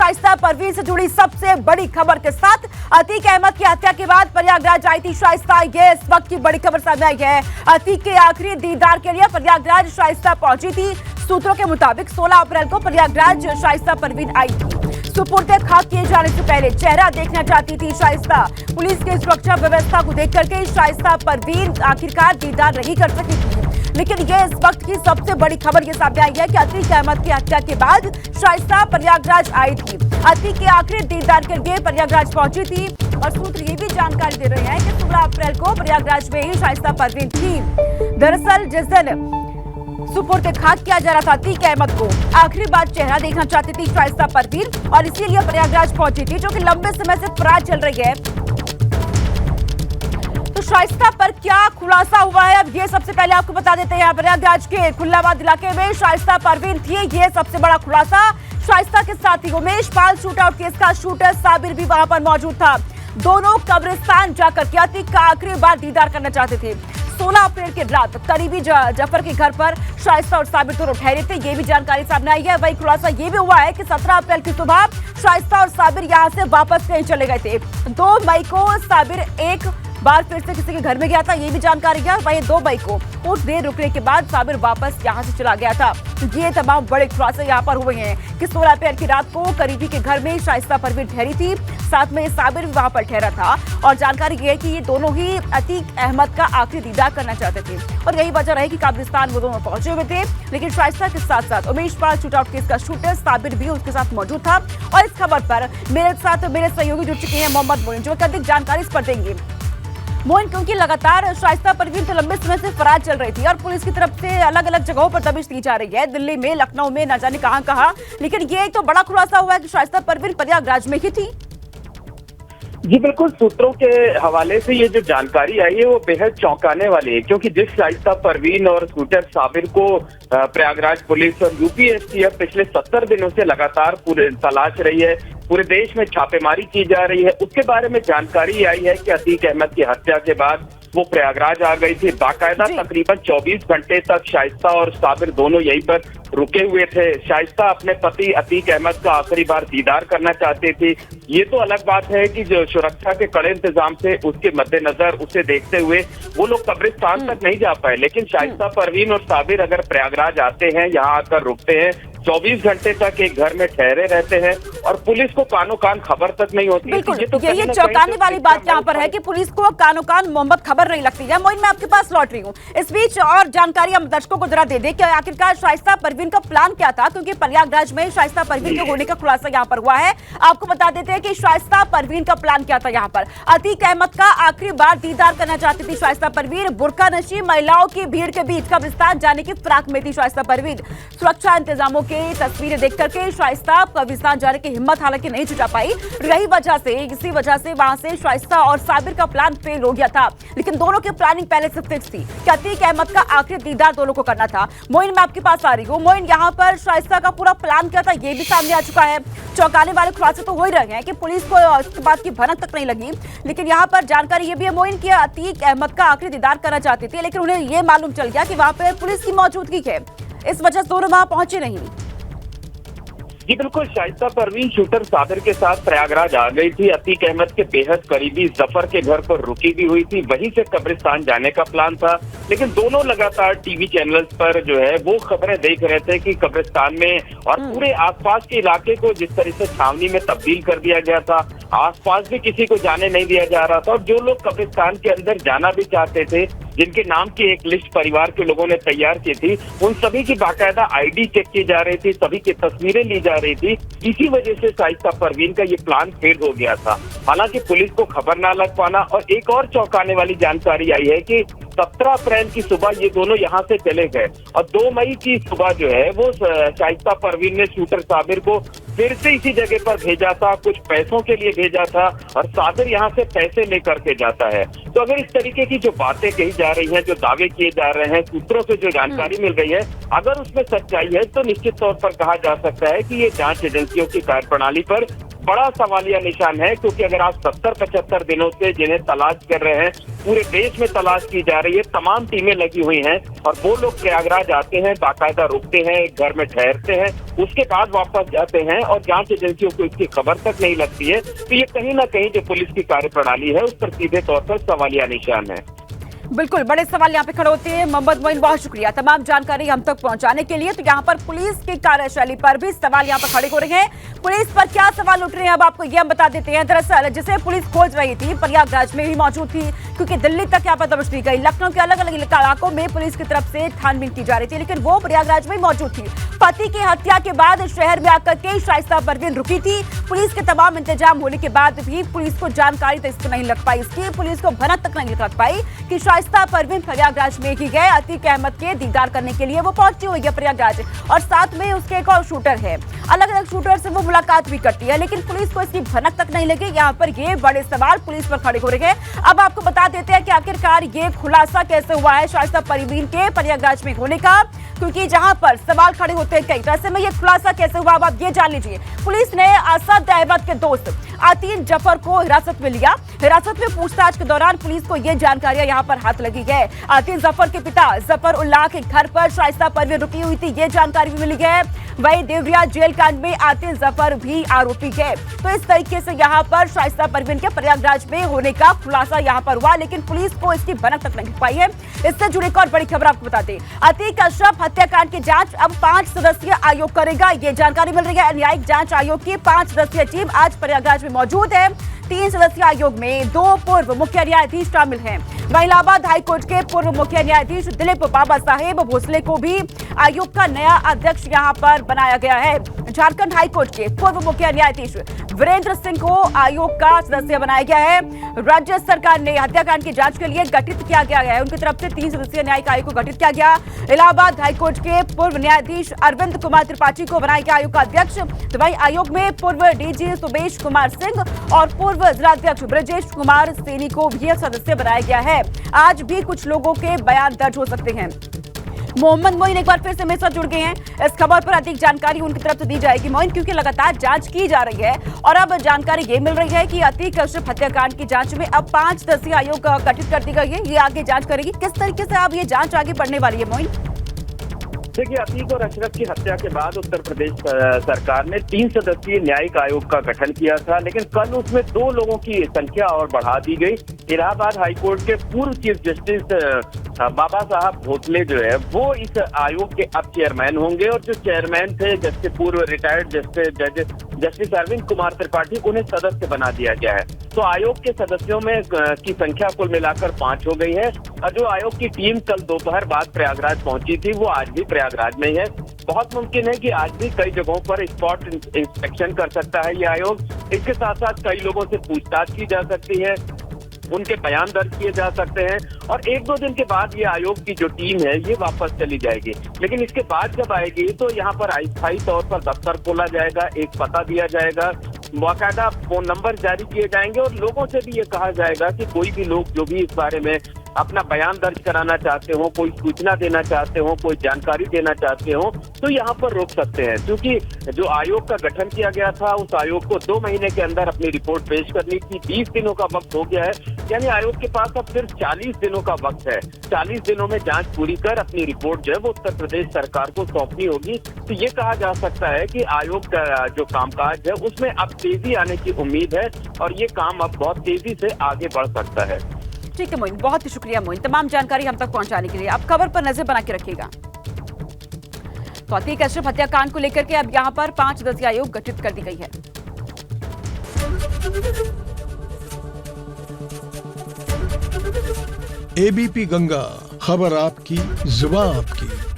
शाइस्ता परवीन से जुड़ी सबसे बड़ी खबर के साथ अतीक अहमद की हत्या के बाद प्रयागराज आई थी शाइस्ता। ये इस वक्त की बड़ी खबर सामने आई है। अतीक के आखिरी दीदार के लिए प्रयागराज शाइस्ता पहुंची थी। सूत्रों के मुताबिक 16 अप्रैल को प्रयागराज शाइस्ता परवीन आई थी। सुपुर्द खाक किए जाने से पहले चेहरा देखना चाहती थी शाइस्ता। पुलिस की सुरक्षा व्यवस्था को देख करके शाइस्ता परवीन आखिरकार दीदार नहीं कर सकी थी। लेकिन ये इस वक्त की सबसे बड़ी खबर ये सामने आई है कि अतीक अहमद की हत्या के बाद शाइस्ता प्रयागराज आई थी। अतीक के आखिरी दीदार के लिए प्रयागराज पहुंची थी और सूत्र ये भी जानकारी दे रहे हैं कि 16 अप्रैल को प्रयागराज में ही शाइस्ता परवीन थी। दरअसल जिस दिन सुपुर्द खाक किया जा रहा था अतीक अहमद को, आखिरी बार चेहरा देखना चाहती थी शाइस्ता परवीन और इसीलिए प्रयागराज पहुंची थी, जो कि लंबे समय से फरार चल रही है। तो शाइस्ता पर क्या खुलासा हुआ है, अब ये सबसे पहले आपको बता देते हैं। प्रयागराज के खुल्लाबाद इलाके में शाइस्ता परवीन थी, ये सबसे बड़ा खुलासा। शाइस्ता के साथ ही उमेश पाल शूटआउट केस का शूटर साबिर भी वहां पर मौजूद था। दोनों कब्रिस्तान जाकर के अतीक का आखिरी बार दीदार करना चाहते थे। 16 अप्रैल की रात करीबी जफर के घर पर शाइस्ता और साबिर दोनों ठहरे थे, ये भी जानकारी सामने आई है। वही खुलासा ये भी हुआ है कि 17 अप्रैल की सुबह शाइस्ता और साबिर यहां से वापस कहीं चले गए थे। 2 मई को साबिर एक बार फिर से किसी के घर में गया था, ये भी जानकारी है। वही 2 मई को कुछ देर रुकने के बाद साबिर वापस यहां से चला गया था। ये तमाम बड़े खुलासे यहां पर हुए हैं कि 16 अप्रैल की रात को करीबी के घर में शाइस्ता परवीन ठहरी थी, साथ में साबिर भी वहां पर ठहरा था। और जानकारी ये है कि ये दोनों ही अतीक अहमद का आखिरी दीदार करना चाहते थे और यही वजह रही कि कब्रिस्तान वो दोनों पहुंचे हुए थे। लेकिन शाइस्ता के साथ साथ उमेश पाल शूटआउट केस का शूटर साबिर भी उसके साथ मौजूद था। और इस खबर पर मेरे साथ मेरे सहयोगी जुड़ चुके हैं मोहम्मद मोइन, जो अधिक जानकारी इस पर देंगे। मोइन, क्योंकि लगातार शाइस्ता परवीन तो लंबे समय से फरार चल रही थी और पुलिस की तरफ से अलग अलग जगहों पर दबिश दी जा रही है, दिल्ली में, लखनऊ में, न जाने कहां, लेकिन ये तो बड़ा खुलासा हुआ है कि शाइस्ता परवीन प्रयागराज में ही थी। जी बिल्कुल, सूत्रों के हवाले से ये जो जानकारी आई है वो बेहद चौंकाने वाली है, क्योंकि जिस शाइस्ता परवीन और शूटर साबिर को प्रयागराज पुलिस और यूपीएससीएफ पिछले 70 दिनों से लगातार पूरे तलाश रही है, पूरे देश में छापेमारी की जा रही है, उसके बारे में जानकारी आई है कि अतीक अहमद की हत्या के बाद वो प्रयागराज आ गई थी। बाकायदा तकरीबन 24 घंटे तक शाइस्ता और साबिर दोनों यहीं पर रुके हुए थे। शाइस्ता अपने पति अतीक अहमद का आखिरी बार दीदार करना चाहती थी। ये तो अलग बात है कि जो सुरक्षा के कड़े इंतजाम से उसके मद्देनजर उसे देखते हुए वो लोग कब्रिस्तान तक नहीं जा पाए, लेकिन शाइस्ता परवीन और साबिर अगर प्रयागराज आते हैं, यहाँ आकर रुकते हैं, 24 घंटे तक एक घर में ठहरे रहते हैं और पुलिस को कानो कान खबर तक नहीं होती। बिल्कुल, ये चौंकाने वाली बात यहाँ पर है कि पुलिस को कानो कान मोहम्मद खबर नहीं लगती है। मोइन, मैं आपके पास लौट रही हूँ। इस बीच और जानकारी हम दर्शकों को जरा दे दें कि आखिरकार शाइस्ता परवीन का प्लान क्या था, क्योंकि प्रयागराज में शाइस्ता परवीन के होने का खुलासा यहाँ पर हुआ है। आपको बता देते हैं कि शाइस्ता परवीन का प्लान क्या था। यहाँ पर अतीक अहमद का आखिरी बार दीदार करना चाहती थी शाइस्ता परवीन। बुर्का नशी महिलाओं की भीड़ के बीच कब्रिस्तान जाने की फिराक में थी शाइस्ता परवीन। सुरक्षा इंतजामों के तस्वीरें देख करके शाइस्ता कब्रिस्तान जाने की हिम्मत हालांकि नहीं जुटा पाई। इसी वजह से वहां से शाइस्ता और साबिर का प्लान फेल हो गया था। लेकिन दोनों की प्लानिंग पहले से फिक्स थी कि अतीक अहमद का आखिरी दीदार दोनों को करना था। मोइन, मैं आपके पास आ रही हूँ। मोइन, यहाँ पर शाइस्ता का पूरा प्लान क्या था ये भी सामने आ चुका है। चौंकाने वाले खुलासे तो हो ही रहे हैं कि पुलिस को इसके बात की भनक तक नहीं लगी, लेकिन यहाँ पर जानकारी ये भी है मोइन कि अतीक अहमद का आखिरी दीदार करना चाहती थी, लेकिन उन्हें ये मालूम चल गया कि वहां पर पुलिस की मौजूदगी है, इस वजह से दोनों वहां पहुंचे नहीं। जी बिल्कुल, शाइस्ता परवीन शूटर साबिर के साथ प्रयागराज आ गई थी। अतीक अहमद के बेहद करीबी जफर के घर पर रुकी भी हुई थी, वहीं से कब्रिस्तान जाने का प्लान था। लेकिन दोनों लगातार टीवी चैनल्स पर जो है वो खबरें देख रहे थे कि कब्रिस्तान में और पूरे आसपास के इलाके को जिस तरह से छावनी में तब्दील कर दिया गया था, आसपास भी किसी को जाने नहीं दिया जा रहा था। और जो लोग कब्रिस्तान के अंदर जाना भी चाहते थे, जिनके नाम की एक लिस्ट परिवार के लोगों ने तैयार की थी, उन सभी की बाकायदा आईडी चेक की जा रही थी, सभी की तस्वीरें ली जा रही थी। इसी वजह से शाइस्ता परवीन का ये प्लान फेल हो गया था। हालांकि पुलिस को खबर ना लग पाना, और एक और चौंकाने वाली जानकारी आई है कि 17 अप्रैल की सुबह ये दोनों यहाँ से चले गए और 2 मई की सुबह जो है वो शाइस्ता परवीन ने शूटर साबिर को फिर से इसी जगह पर भेजा था, कुछ पैसों के लिए भेजा था और साबिर यहाँ से पैसे लेकर के जाता है। तो अगर इस तरीके की जो बातें कही जा रही हैं, जो दावे किए जा रहे हैं, सूत्रों से जो जानकारी मिल रही है, अगर उसमें सच्चाई है तो निश्चित तौर पर कहा जा सकता है कि ये जांच एजेंसियों की कार्यप्रणाली पर बड़ा सवालिया निशान है, क्योंकि अगर आप 70-75 दिनों से जिन्हें तलाश कर रहे हैं, पूरे देश में तलाश की जा रही है, तमाम टीमें लगी हुई हैं और वो लोग प्रयागराज आते हैं, बाकायदा रुकते हैं, घर में ठहरते हैं, उसके बाद वापस जाते हैं और जांच एजेंसियों को इसकी खबर तक नहीं लगती है। तो ये कहीं ना कहीं जो पुलिस की कार्यप्रणाली है उस पर सीधे तौर पर सवालिया निशान है। बिल्कुल, बड़े सवाल यहाँ पे खड़े होते हैं। मोहम्मद मोइन, बहुत शुक्रिया तमाम जानकारी हम तक पहुंचाने के लिए। तो यहाँ पर पुलिस की कार्यशैली पर भी सवाल यहाँ पर खड़े हो रहे हैं। पुलिस पर क्या सवाल उठ रहे हैं अब आपको ये हम बता देते हैं। दरअसल जिसे पुलिस खोज रही थी प्रयागराज में ही मौजूद थी, क्योंकि दिल्ली तक यहाँ पर दबिश दी गई। लखनऊ के अलग अलग इलाकों में पुलिस की तरफ से छानबीन की जा रही थी, लेकिन वो प्रयागराज में ही मौजूद थी। पति की हत्या के बाद शहर में आकर के शाइस्ता परवीन रुकी थी। पुलिस के तमाम इंतजाम होने के बाद भी पुलिस को जानकारी तो इसको नहीं लग पाई, इसकी पुलिस को भनक तक नहीं लग पाई कि शाइस्ता परवीन प्रयागराज में ही गए। अतीक अहमद के दीदार करने के लिए वो पहुंची हुई है प्रयागराज, और साथ में उसके एक और शूटर है। अलग अलग शूटर से वो मुलाकात भी करती है, लेकिन पुलिस को इसकी भनक तक नहीं लगी। यहाँ पर ये बड़े सवाल पुलिस पर खड़े हो रहे हैं। अब आपको बता देते हैं कि आखिरकार ये खुलासा कैसे हुआ है शाइस्ता परवीन के प्रयागराज में होने का, क्योंकि जहां पर सवाल खड़े होते हैं कई तरह से में ये खुलासा कैसे हुआ अब आप ये जान लीजिए। पुलिस ने असद अहमद के दोस्त आतिन जफर को हिरासत में लिया। हिरासत में पूछताछ के दौरान पुलिस को ये जानकारियां यहाँ पर हाथ लगी है। आतिन जफर के पिता जफर उल्लाह के घर पर शाइस्ता परवीन रुकी हुई थी, ये जानकारी भी मिली है। वही देवरिया जेल कांड में आतिन जफर भी आरोपी है। तो इस तरीके से यहाँ पर शाइस्ता परवीन के प्रयागराज में होने का खुलासा यहाँ पर हुआ, लेकिन पुलिस को इसकी भनक तक नहीं पाई है। इससे जुड़ी एक और बड़ी खबर आपको बता दें। अतीक अशरफ हत्याकांड की जांच अब 5 सदस्यीय आयोग करेगा, ये जानकारी मिल रही है। न्यायिक जांच आयोग की 5 सदस्यीय टीम आज प्रयागराज में मौजूद है। 3 सदस्यीय आयोग में 2 पूर्व मुख्य न्यायाधीश शामिल हैं। इलाहाबाद हाईकोर्ट के पूर्व मुख्य न्यायाधीश दिलीप बाबा साहेब भोसले को भी आयोग का नया अध्यक्ष यहां पर बनाया गया है। झारखंड हाईकोर्ट के पूर्व मुख्य न्यायाधीश वीरेंद्र सिंह को आयोग का सदस्य बनाया गया है। राज्य सरकार ने हत्याकांड की जांच के लिए गठित किया गया है, उनकी तरफ से 3 सदस्यीय न्यायिक आयोग को गठित किया गया। इलाहाबाद हाईकोर्ट के पूर्व न्यायाधीश अरविंद कुमार त्रिपाठी को बनाया गया आयोग का अध्यक्ष। तो वही आयोग में पूर्व डीजी सुबेश कुमार सिंह और पूर्व जिलाध्यक्ष ब्रजेश कुमार सैनी को भी सदस्य बनाया गया है। आज भी कुछ लोगों के बयान दर्ज हो सकते हैं। मोहम्मद मोइन एक बार फिर से मेरे साथ जुड़ गए हैं। इस खबर पर अधिक जानकारी उनकी तरफ से दी जाएगी। मोइन, क्योंकि लगातार जांच की जा रही है और अब जानकारी ये मिल रही है कि अतीक अशरफ हत्याकांड की जांच में अब 5 सदस्यीय आयोग गठित कर दी गई है, ये आगे जांच करेगी। किस तरीके से अब ये जांच आगे बढ़ने वाली है मोइन? देखिए, अतीक और अशरफ की हत्या के बाद उत्तर प्रदेश सरकार ने 3 सदस्यीय न्यायिक आयोग का गठन किया था, लेकिन कल उसमें 2 लोगों की संख्या और बढ़ा दी गई। इलाहाबाद हाईकोर्ट के पूर्व चीफ जस्टिस बाबा साहब भोसले जो है वो इस आयोग के अब चेयरमैन होंगे, और जो चेयरमैन थे जस्टिस पूर्व रिटायर्ड जस्टिस अरविंद कुमार त्रिपाठी, उन्हें सदस्य बना दिया गया है। तो आयोग के सदस्यों में की संख्या कुल मिलाकर 5 हो गई है। और जो आयोग की टीम कल दोपहर बाद प्रयागराज पहुंची थी, वो आज भी प्रयागराज में ही है। बहुत मुमकिन है कि आज भी कई जगहों पर स्पॉट इंस्पेक्शन कर सकता है ये आयोग। इसके साथ साथ कई लोगों से पूछताछ की जा सकती है, उनके बयान दर्ज किए जा सकते हैं, और 1-2 दिन के बाद ये आयोग की जो टीम है ये वापस चली जाएगी। लेकिन इसके बाद जब आएगी तो यहाँ पर अस्थायी तौर पर दफ्तर खोला जाएगा, एक पता दिया जाएगा, बाकायदा फोन नंबर जारी किए जाएंगे, और लोगों से भी ये कहा जाएगा कि कोई भी लोग जो भी इस बारे में अपना बयान दर्ज कराना चाहते हो, कोई सूचना देना चाहते हो, कोई जानकारी देना चाहते हो, तो यहाँ पर रोक सकते हैं। क्योंकि जो आयोग का गठन किया गया था, उस आयोग को 2 महीने के अंदर अपनी रिपोर्ट पेश करनी थी। 20 दिनों का वक्त हो गया है, यानी आयोग के पास अब सिर्फ 40 दिनों का वक्त है। 40 दिनों में जांच पूरी कर अपनी रिपोर्ट जो है वो उत्तर प्रदेश सरकार को सौंपनी होगी। तो ये कहा जा सकता है कि आयोग का जो कामकाज है उसमें अब तेजी आने की उम्मीद है, और ये काम अब बहुत तेजी से आगे बढ़ सकता है। ठीक है मोइन, बहुत ही शुक्रिया मोइन तमाम जानकारी हम तक पहुंचाने के लिए। आप खबर पर नजर बना के रखिएगा। तो अतीक अशरफ हत्याकांड को लेकर के अब यहां पर 5 सदस्यीय आयोग गठित कर दी गई है। एबीपी गंगा, खबर आपकी, जुबान आपकी।